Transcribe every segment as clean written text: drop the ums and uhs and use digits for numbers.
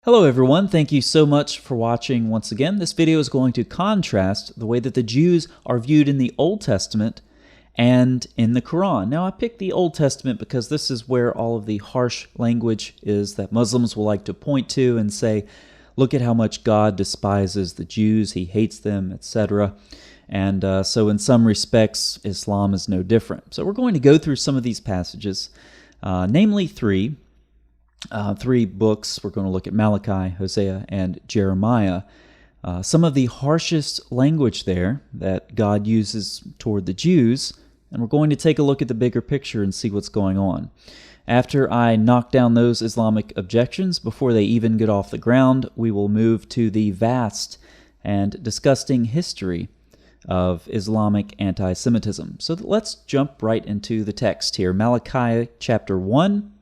Hello everyone, thank you so much for watching once again. This video is going to contrast the way that the Jews are viewed in the Old Testament and in the Quran. Now I picked the Old Testament because this is where all of the harsh language is that Muslims will like to point to and say, look at how much God despises the Jews, he hates them, etc. And so in some respects, Islam is no different. So we're going to go through some of these passages, namely three books. We're going to look at Malachi, Hosea, and Jeremiah. Some of the harshest language there that God uses toward the Jews, and we're going to take a look at the bigger picture and see what's going on. After I knock down those Islamic objections, before they even get off the ground, we will move to the vast and disgusting history of Islamic anti-Semitism. So let's jump right into the text here. Malachi chapter 1.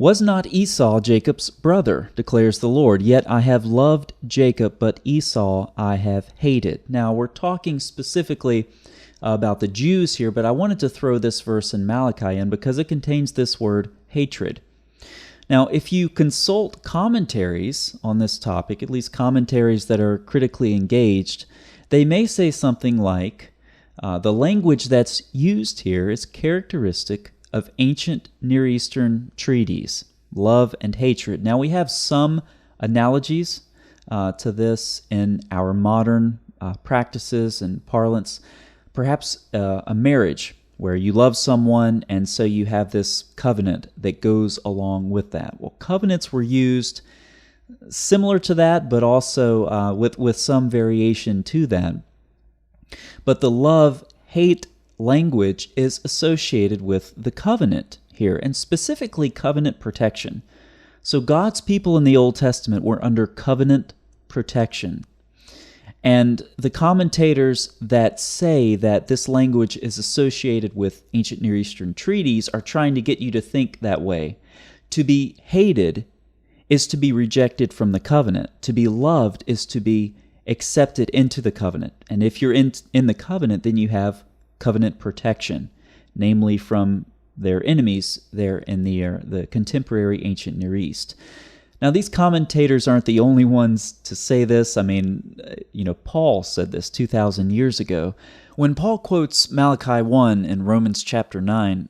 Was not Esau Jacob's brother, declares the Lord, yet I have loved Jacob, but Esau I have hated. Now, we're talking specifically about the Jews here, but I wanted to throw this verse in Malachi in because it contains this word, hatred. Now, if you consult commentaries on this topic, at least commentaries that are critically engaged, they may say something like, the language that's used here is characteristic of ancient Near Eastern treaties, love and hatred. Now, we have some analogies to this in our modern practices and parlance. Perhaps a marriage where you love someone and so you have this covenant that goes along with that. Well, covenants were used similar to that, but also with some variation to that. But the love-hate language is associated with the covenant here, and specifically covenant protection. So God's people in the Old Testament were under covenant protection. And the commentators that say that this language is associated with ancient Near Eastern treaties are trying to get you to think that way. To be hated is to be rejected from the covenant. To be loved is to be accepted into the covenant. And if you're in the covenant, then you have covenant protection, namely from their enemies there in the contemporary ancient Near East. Now, these commentators aren't the only ones to say this. I mean, Paul said this 2,000 years ago. When Paul quotes Malachi 1 in Romans chapter 9,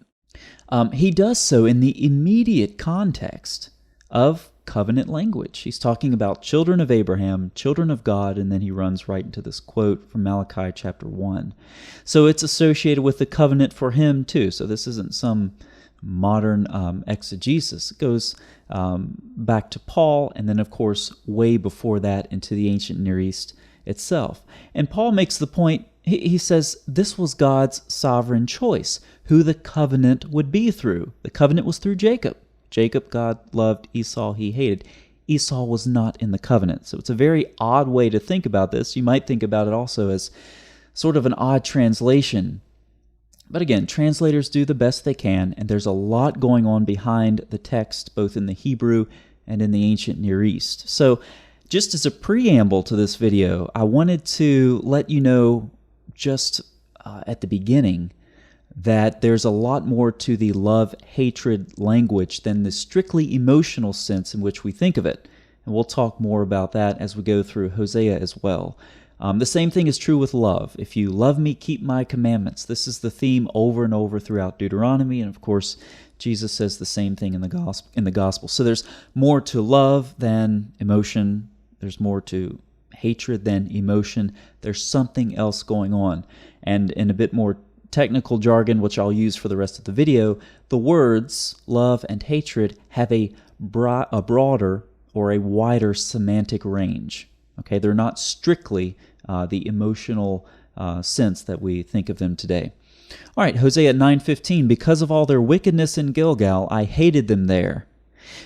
he does so in the immediate context of covenant language. He's talking about children of Abraham, children of God, and then he runs right into this quote from Malachi chapter 1. So it's associated with the covenant for him too. So this isn't some modern exegesis. It goes back to Paul, and then of course way before that into the ancient Near East itself. And Paul makes the point, he says this was God's sovereign choice, who the covenant would be through. The covenant was through Jacob. Jacob, God loved. Esau, he hated. Esau was not in the covenant. So it's a very odd way to think about this. You might think about it also as sort of an odd translation. But again, translators do the best they can, and there's a lot going on behind the text, both in the Hebrew and in the ancient Near East. So just as a preamble to this video, I wanted to let you know just at the beginning that there's a lot more to the love-hatred language than the strictly emotional sense in which we think of it. And we'll talk more about that as we go through Hosea as well. The same thing is true with love. If you love me, keep my commandments. This is the theme over and over throughout Deuteronomy, and of course, Jesus says the same thing in the gospel. So there's more to love than emotion. There's more to hatred than emotion. There's something else going on. And in a bit more technical jargon, which I'll use for the rest of the video, the words love and hatred have a broader or a wider semantic range. Okay, they're not strictly the emotional sense that we think of them today. All right, Hosea 9:15, because of all their wickedness in Gilgal, I hated them there.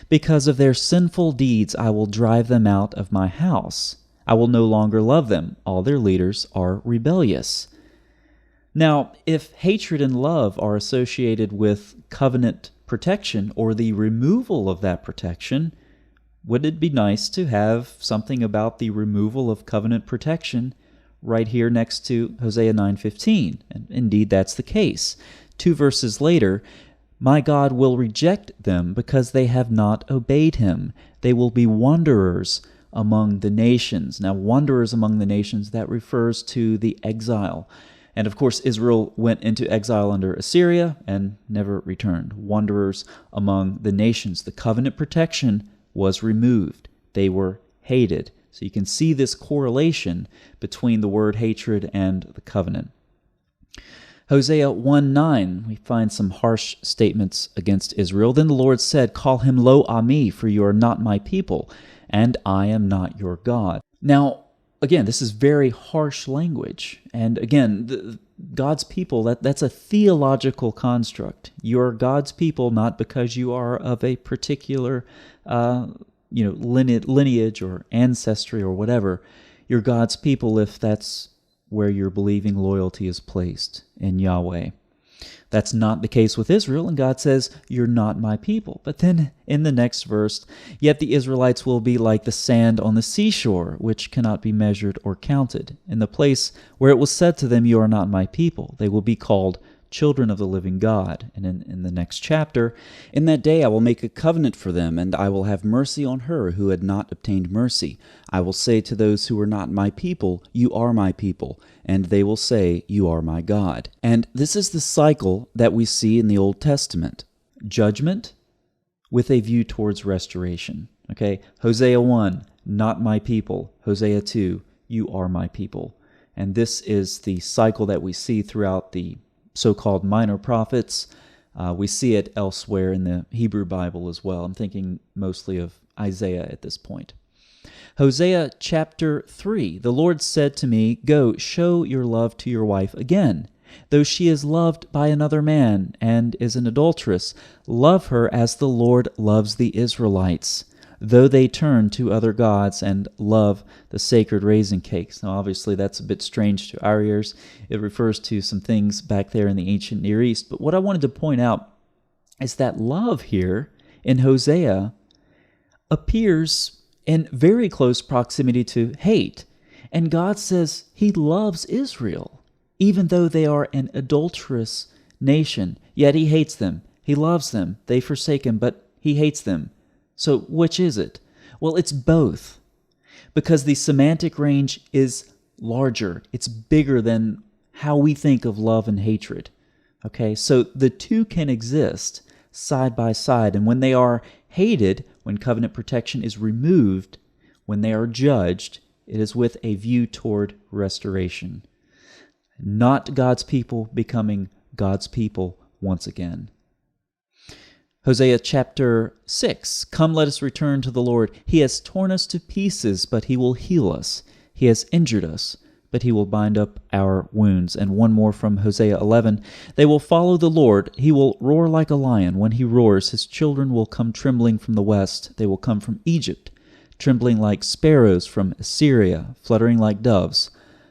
Because of their sinful deeds, I will drive them out of my house. I will no longer love them. All their leaders are rebellious. Now, if hatred and love are associated with covenant protection or the removal of that protection, wouldn't it be nice to have something about the removal of covenant protection right here next to Hosea 9:15? And indeed, that's the case. 2 verses later, My God will reject them because they have not obeyed him. They will be wanderers among the nations. Now, wanderers among the nations, that refers to the exile. And of course, Israel went into exile under Assyria and never returned. Wanderers among the nations. The covenant protection was removed. They were hated. So you can see this correlation between the word hatred and the covenant. Hosea 1:9, we find some harsh statements against Israel. Then the Lord said, "Call him Lo Ami, for you are not my people, and I am not your God." Now, again, this is very harsh language. And again, God's people, that's a theological construct. You're God's people not because you are of a particular lineage or ancestry or whatever. You're God's people if that's where your believing loyalty is placed in Yahweh. That's not the case with Israel, and God says, "You're not my people." But then in the next verse, "Yet the Israelites will be like the sand on the seashore, which cannot be measured or counted. In the place where it was said to them, 'You are not my people,' they will be called children of the living God." And in the next chapter, "In that day I will make a covenant for them, and I will have mercy on her who had not obtained mercy. I will say to those who were not my people, 'You are my people,' and they will say, 'You are my God.'" And this is the cycle that we see in the Old Testament. Judgment with a view towards restoration. Okay, Hosea 1, "Not my people." Hosea 2, "You are my people." And this is the cycle that we see throughout the so-called minor prophets. We see it elsewhere in the Hebrew Bible as well. I'm thinking mostly of Isaiah at this point. Hosea chapter 3, "The Lord said to me, 'Go, show your love to your wife again. Though she is loved by another man and is an adulteress, love her as the Lord loves the Israelites, though they turn to other gods and love the sacred raisin cakes." Now, obviously, that's a bit strange to our ears. It refers to some things back there in the ancient Near East. But what I wanted to point out is that love here in Hosea appears in very close proximity to hate. And God says he loves Israel, even though they are an adulterous nation. Yet he hates them. He loves them. They forsake him, but he hates them. So which is it? Well, it's both, because the semantic range is larger. It's bigger than how we think of love and hatred. Okay, so the two can exist side by side, and when they are hated, when covenant protection is removed, when they are judged, it is with a view toward restoration. Not God's people becoming God's people once again. Hosea chapter 6, "Come, let us return to the Lord. He has torn us to pieces, but he will heal us. He has injured us, but he will bind up our wounds." And one more from Hosea 11, "They will follow the Lord. He will roar like a lion. When he roars, his children will come trembling from the west. They will come from Egypt, trembling like sparrows, from Assyria, fluttering like doves.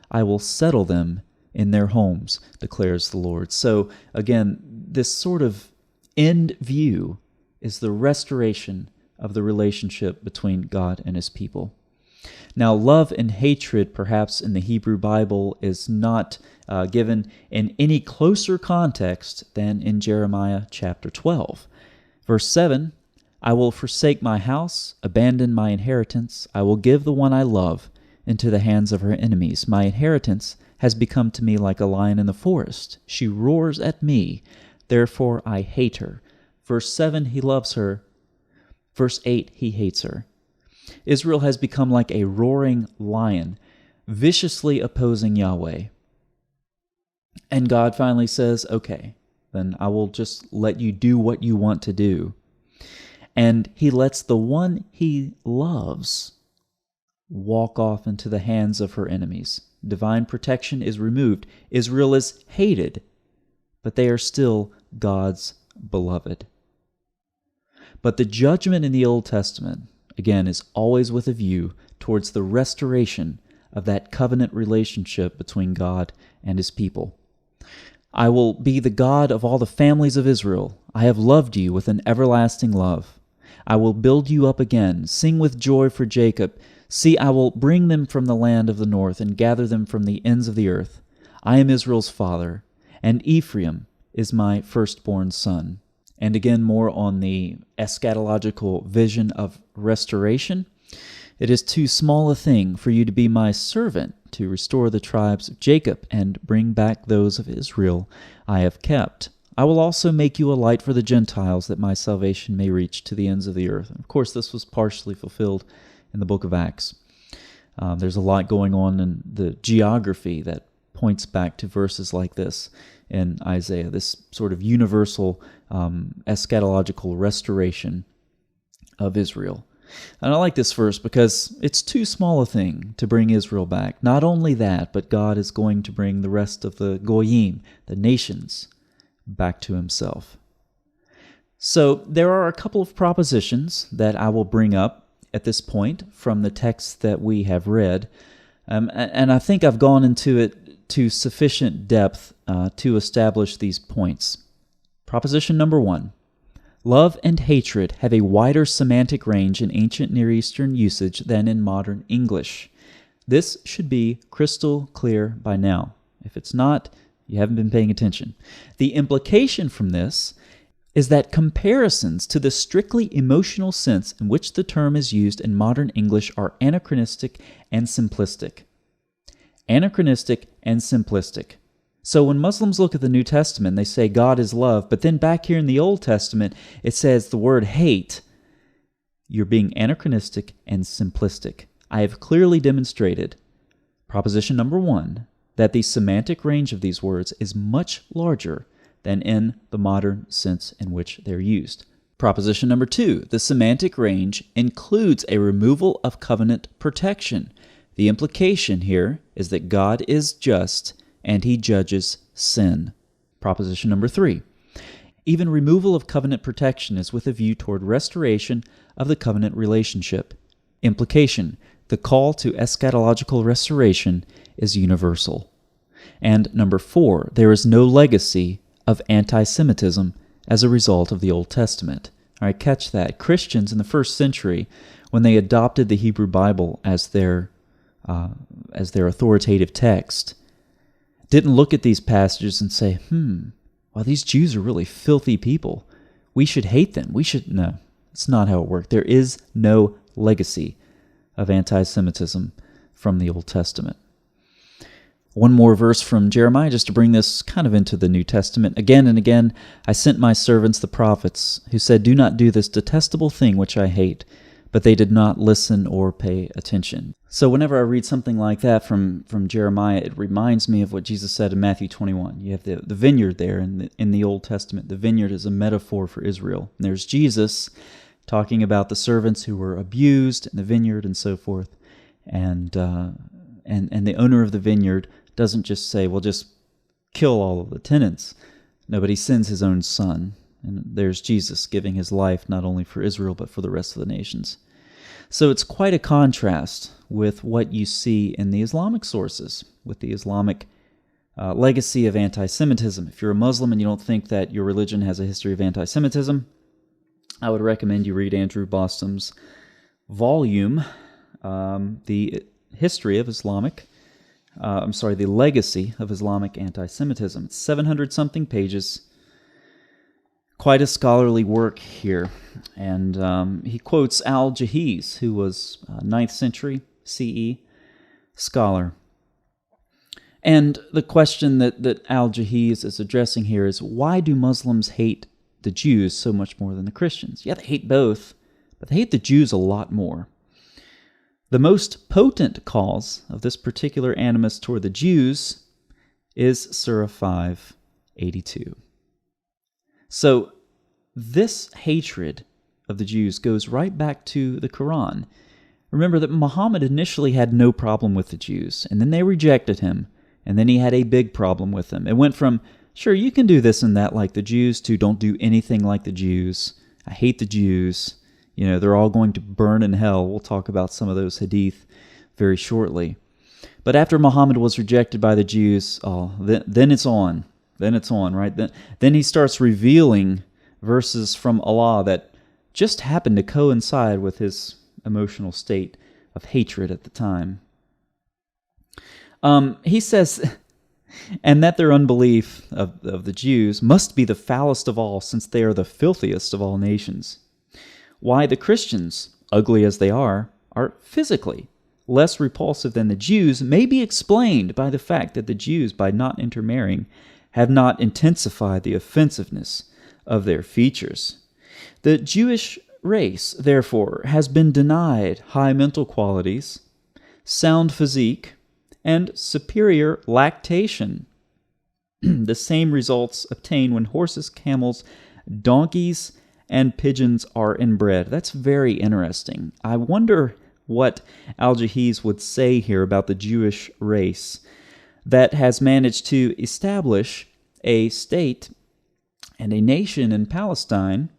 I will settle them in their homes, declares the Lord." So again, this sort of end view is the restoration of the relationship between God and his people. Now, love and hatred, perhaps in the Hebrew Bible, is not given in any closer context than in Jeremiah chapter 12. Verse 7, "I will forsake my house, abandon my inheritance. I will give the one I love into the hands of her enemies. My inheritance has become to me like a lion in the forest. She roars at me. Therefore I hate her." Verse 7, he loves her. Verse 8, he hates her. Israel has become like a roaring lion, viciously opposing Yahweh. And God finally says, "Okay, then I will just let you do what you want to do." And he lets the one he loves walk off into the hands of her enemies. Divine protection is removed. Israel is hated, but they are still God's beloved. But the judgment in the Old Testament, again, is always with a view towards the restoration of that covenant relationship between God and his people. "I will be the God of all the families of Israel. I have loved you with an everlasting love. I will build you up again. Sing with joy for Jacob. See, I will bring them from the land of the north and gather them from the ends of the earth. I am Israel's father, and Ephraim is my firstborn son." and again more on the eschatological vision of restoration. It is too small a thing for you to be my servant, to restore the tribes of Jacob and bring back those of Israel I have kept. I will also make you a light for the Gentiles, that my salvation may reach to the ends of the earth. And of course, this was partially fulfilled in the book of Acts. There's a lot going on in the geography that points back to verses like this in Isaiah, this sort of universal eschatological restoration of Israel. And I like this verse because it's too small a thing to bring Israel back. Not only that, but God is going to bring the rest of the Goyim, the nations, back to himself. So there are a couple of propositions that I will bring up at this point from the text that we have read. And I think I've gone into it to sufficient depth to establish these points. Proposition number 1. Love and hatred have a wider semantic range in ancient Near Eastern usage than in modern English. This should be crystal clear by now. If it's not, you haven't been paying attention. The implication from this is that comparisons to the strictly emotional sense in which the term is used in modern English are anachronistic and simplistic. Anachronistic and simplistic. So when Muslims look at the New Testament, they say God is love, but then back here in the Old Testament, it says the word hate. You're being anachronistic and simplistic. I have clearly demonstrated, proposition number 1, that the semantic range of these words is much larger than in the modern sense in which they're used. Proposition number 2, the semantic range includes a removal of covenant protection. The implication here is that God is just and he judges sin. Proposition number 3, even removal of covenant protection is with a view toward restoration of the covenant relationship. Implication, the call to eschatological restoration is universal. And number 4, there is no legacy of anti-Semitism as a result of the Old Testament. All right, catch that. Christians in the first century, when they adopted the Hebrew Bible as their authoritative text, didn't look at these passages and say, well, these Jews are really filthy people. We should hate them. No, it's not how it worked. There is no legacy of anti-Semitism from the Old Testament. One more verse from Jeremiah, just to bring this kind of into the New Testament. Again and again, I sent my servants the prophets, who said, do not do this detestable thing which I hate. But they did not listen or pay attention. So whenever I read something like that from Jeremiah, it reminds me of what Jesus said in Matthew 21. You have the vineyard there in the Old Testament. The vineyard is a metaphor for Israel. And there's Jesus talking about the servants who were abused in the vineyard and so forth. And the owner of the vineyard doesn't just say, well, just kill all of the tenants. No, but he sends his own son. And there's Jesus giving his life not only for Israel, but for the rest of the nations. So it's quite a contrast with what you see in the Islamic sources, with the Islamic legacy of anti-Semitism. If you're a Muslim and you don't think that your religion has a history of anti-Semitism, I would recommend you read Andrew Bostom's volume, The History of Islamic, the Legacy of Islamic Anti-Semitism. It's 700-something pages. Quite a scholarly work here. And he quotes Al-Jahiz, who was a 9th century CE scholar. And the question that Al-Jahiz is addressing here is, why do Muslims hate the Jews so much more than the Christians? Yeah, they hate both, but they hate the Jews a lot more. The most potent cause of this particular animus toward the Jews is Surah 5:82. So this hatred of the Jews goes right back to the Quran. Remember that Muhammad initially had no problem with the Jews, and then they rejected him, and then he had a big problem with them. It went from, sure, you can do this and that like the Jews, to don't do anything like the Jews. I hate the Jews. You know, they're all going to burn in hell. We'll talk about some of those hadith very shortly. But after Muhammad was rejected by the Jews, then it's on. Then it's on, right? Then he starts revealing verses from Allah that just happened to coincide with his emotional state of hatred at the time. He says, and that their unbelief of the Jews must be the foulest of all, since they are the filthiest of all nations. Why the Christians, ugly as they are physically less repulsive than the Jews may be explained by the fact that the Jews, by not intermarrying, have not intensified the offensiveness of their features. The Jewish race, therefore, has been denied high mental qualities, sound physique, and superior lactation. The same results obtained when horses, camels, donkeys, and pigeons are inbred. That's very interesting. I wonder what YHWH would say here about the Jewish race that has managed to establish a state and a nation in Palestine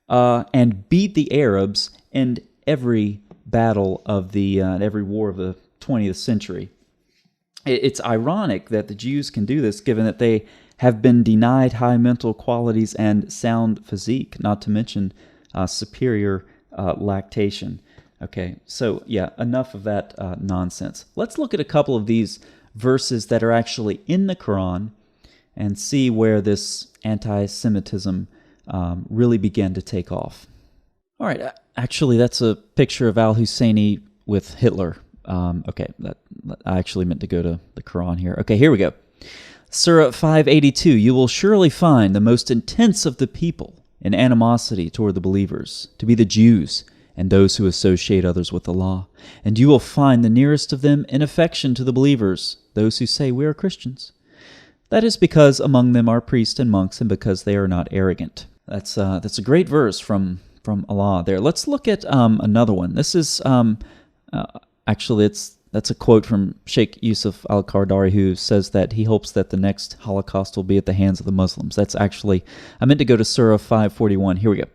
and beat the Arabs in every battle of every war of the 20th century. It's ironic that the Jews can do this, given that they have been denied high mental qualities and sound physique, not to mention superior lactation. Okay, so yeah, enough of that nonsense. Let's look at a couple of these verses that are actually in the Quran and see where this anti-Semitism really began to take off. All right, actually, that's a picture of al-Husseini with Hitler. Okay, I actually meant to go to the Quran here. Okay, here we go. Surah 582, you will surely find the most intense of the people in animosity toward the believers, to be the Jews and those who associate others with Allah. And you will find the nearest of them in affection to the believers, those who say, we are Christians. That is because among them are priests and monks, and because they are not arrogant. That's a great verse from Allah there. Let's look at another one. This is actually that's a quote from Sheikh Yusuf al-Qaradawi, who says that he hopes that the next Holocaust will be at the hands of the Muslims. That's actually, I meant to go to Surah 541. Here we go.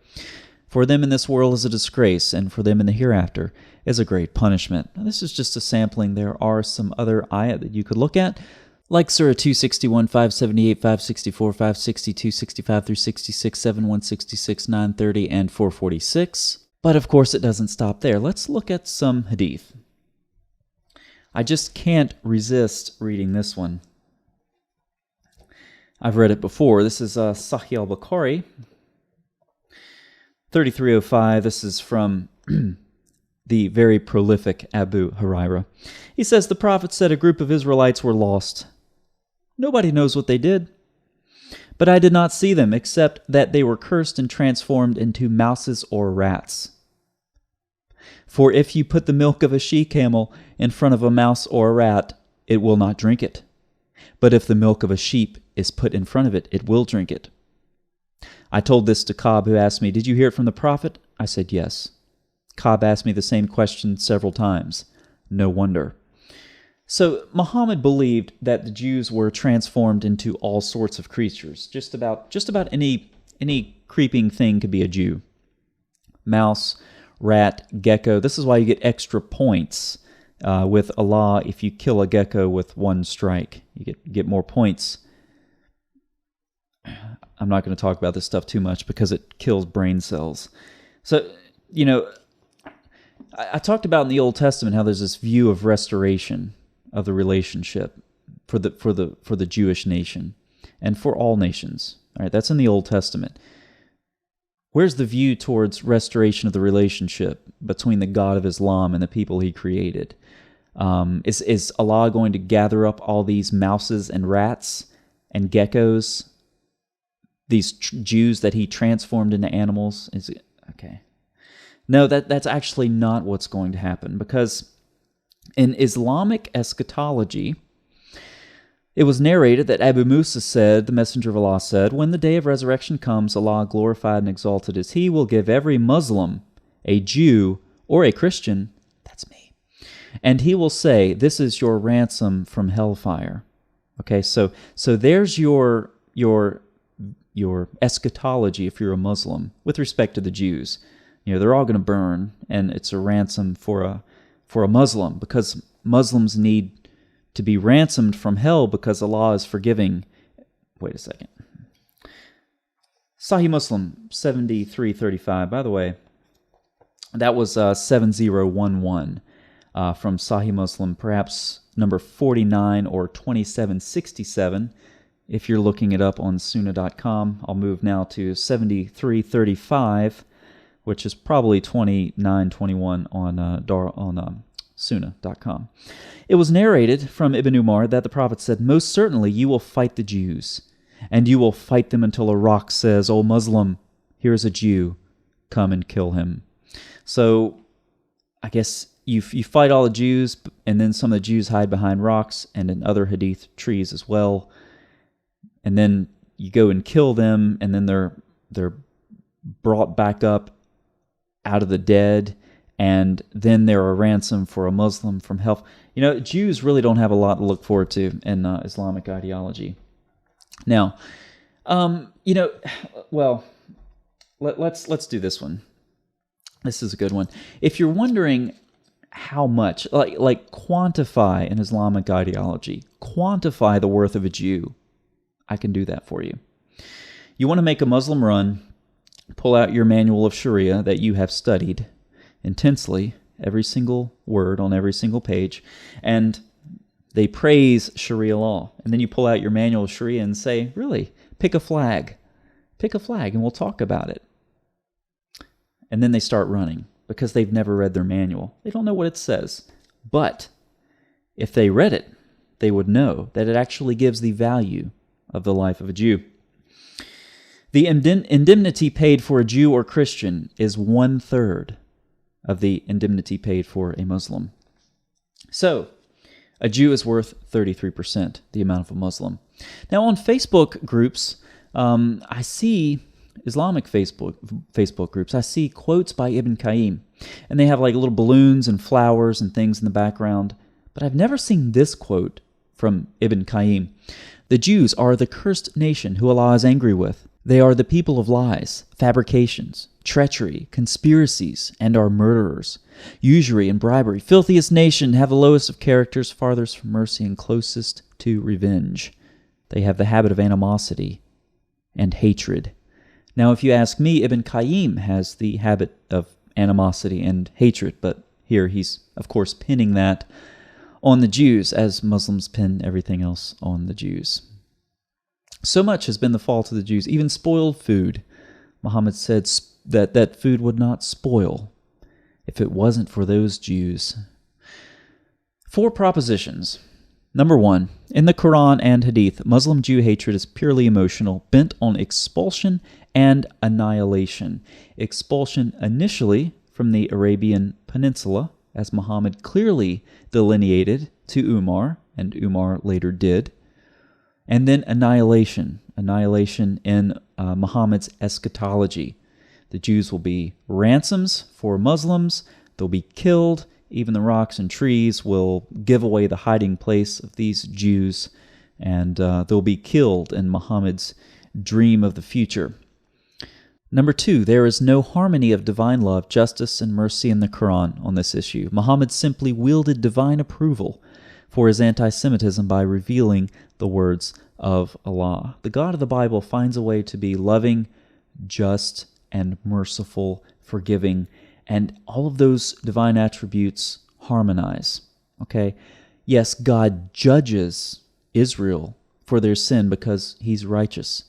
For them in this world is a disgrace, and for them in the hereafter is a great punishment. Now, this is just a sampling. There are some other ayat that you could look at, like Surah 261, 578, 564, 562, 65 through 66, 7, 166, 930, and 446. But of course it doesn't stop there. Let's look at some hadith. I just can't resist reading this one. I've read it before. This is Sahih al-Bukhari, 3305. This is from the very prolific Abu Hurairah. He says, the Prophet said a group of Israelites were lost. Nobody knows what they did. But I did not see them, except that they were cursed and transformed into mouses or rats. For if you put the milk of a she-camel in front of a mouse or a rat, it will not drink it. But if the milk of a sheep is put in front of it, it will drink it. I told this to Ka'b, who asked me, did you hear it from the Prophet? I said, yes. Ka'b asked me the same question several times. No wonder. So Muhammad believed that the Jews were transformed into all sorts of creatures. Just about any creeping thing could be a Jew. Mouse, rat, gecko. This is why you get extra points with Allah if you kill a gecko with one strike. You get more points. I'm not going to talk about this stuff too much because it kills brain cells. So, I talked about in the Old Testament how there's this view of restoration of the relationship for the Jewish nation and for all nations. All right, that's in the Old Testament. Where's the view towards restoration of the relationship between the God of Islam and the people he created? Is Allah going to gather up all these mouses and rats and geckos, these Jews that he transformed into animals? Okay. No, that's actually not what's going to happen, because in Islamic eschatology, it was narrated that Abu Musa said, the Messenger of Allah said, when the day of resurrection comes, Allah, glorified and exalted as He, will give every Muslim, a Jew, or a Christian, that's me, and He will say, this is your ransom from hellfire. Okay, so there's your eschatology if you're a Muslim with respect to the Jews. They're all going to burn, and it's a ransom for a Muslim, because Muslims need to be ransomed from hell because Allah is forgiving. Wait a second. Sahih Muslim 7335. By the way, that was 7011 from Sahih Muslim. Perhaps number 49 or 2767. If you're looking it up on Suna.com, I'll move now to 7335, which is probably 2921 on Suna.com. It was narrated from Ibn Umar that the Prophet said, "Most certainly you will fight the Jews, and you will fight them until a rock says, 'O Muslim, here is a Jew, come and kill him.'" So I guess you fight all the Jews, and then some of the Jews hide behind rocks and in other hadith trees as well. And then you go and kill them, and then they're brought back up out of the dead, and then they're a ransom for a Muslim from hell. Jews really don't have a lot to look forward to in Islamic ideology. Now, let's do this one. This is a good one. If you're wondering how much, like quantify an Islamic ideology, quantify the worth of a Jew, I can do that for you. You want to make a Muslim run, pull out your manual of Sharia that you have studied intensely, every single word on every single page, and they praise Sharia law. And then you pull out your manual of Sharia and say, really, pick a flag, and we'll talk about it. And then they start running because they've never read their manual. They don't know what it says. But if they read it, they would know that it actually gives the value of the life of a Jew. The indemnity paid for a Jew or Christian is 1/3 of the indemnity paid for a Muslim. So, a Jew is worth 33% the amount of a Muslim. Now, on Facebook groups, I see Islamic Facebook groups, I see quotes by Ibn Qayyim, and they have like little balloons and flowers and things in the background, but I've never seen this quote from Ibn Qayyim. "The Jews are the cursed nation who Allah is angry with. They are the people of lies, fabrications, treachery, conspiracies, and are murderers. Usury and bribery, filthiest nation, have the lowest of characters, farthest from mercy, and closest to revenge. They have the habit of animosity and hatred." Now, if you ask me, Ibn Qayyim has the habit of animosity and hatred, but here he's, of course, pinning that on the Jews, as Muslims pin everything else on the Jews. So much has been the fault of the Jews, even spoiled food. Muhammad said that food would not spoil if it wasn't for those Jews. 4 propositions. Number 1, in the Quran and Hadith, Muslim-Jew hatred is purely emotional, bent on expulsion and annihilation. Expulsion initially from the Arabian Peninsula, as Muhammad clearly delineated to Umar, and Umar later did. And then annihilation in Muhammad's eschatology. The Jews will be ransoms for Muslims, they'll be killed, even the rocks and trees will give away the hiding place of these Jews, and they'll be killed in Muhammad's dream of the future. Number 2, there is no harmony of divine love, justice, and mercy in the Quran on this issue. Muhammad simply wielded divine approval for his anti-Semitism by revealing the words of Allah. The God of the Bible finds a way to be loving, just, and merciful, forgiving, and all of those divine attributes harmonize. Okay? Yes, God judges Israel for their sin because he's righteous.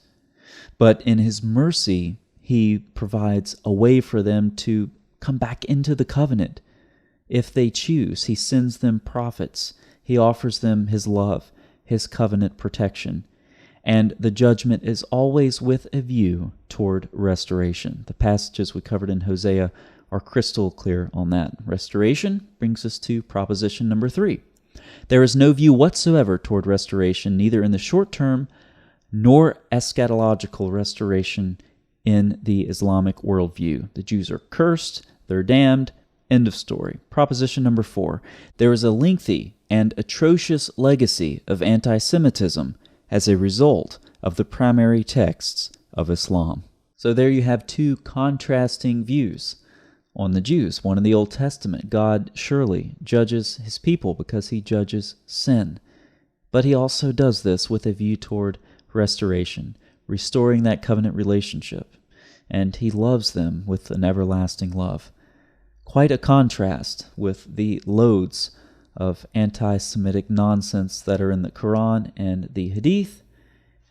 But in his mercy, he provides a way for them to come back into the covenant. If they choose, he sends them prophets. He offers them his love, his covenant protection. And the judgment is always with a view toward restoration. The passages we covered in Hosea are crystal clear on that. Restoration brings us to proposition number 3. There is no view whatsoever toward restoration, neither in the short term nor eschatological restoration in the Islamic worldview. The Jews are cursed, they're damned, end of story. Proposition number 4. There is a lengthy and atrocious legacy of anti-Semitism as a result of the primary texts of Islam. So there you have 2 contrasting views on the Jews. One in the Old Testament, God surely judges his people because he judges sin. But he also does this with a view toward restoration, restoring that covenant relationship. And he loves them with an everlasting love. Quite a contrast with the loads of anti-Semitic nonsense that are in the Quran and the Hadith,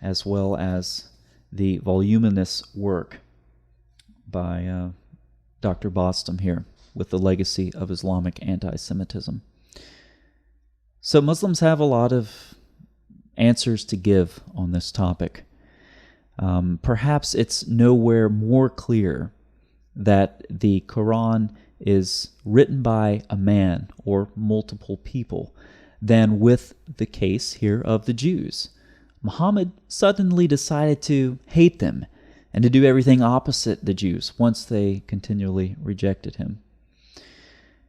as well as the voluminous work by Dr. Bostom here with the legacy of Islamic anti-Semitism. So Muslims have a lot of answers to give on this topic. Perhaps it's nowhere more clear that the Quran is written by a man or multiple people than with the case here of the Jews. Muhammad suddenly decided to hate them and to do everything opposite the Jews once they continually rejected him.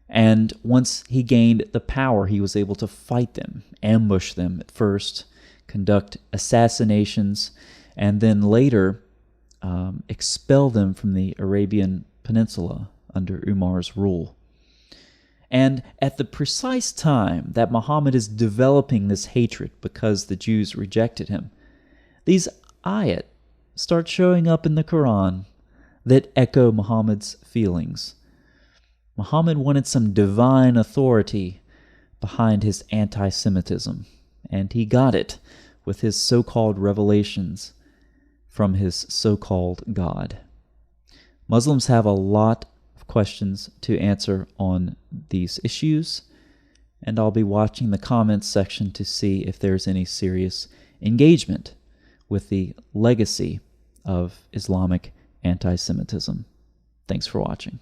And once he gained the power, he was able to fight them, ambush them at first, conduct assassinations, and then later expel them from the Arabian Peninsula under Umar's rule. And at the precise time that Muhammad is developing this hatred because the Jews rejected him, these ayat start showing up in the Quran that echo Muhammad's feelings. Muhammad wanted some divine authority behind his anti-Semitism, and he got it with his so-called revelations from his so-called God. Muslims have a lot of questions to answer on these issues, and I'll be watching the comments section to see if there's any serious engagement with the legacy of Islamic anti-Semitism. Thanks for watching.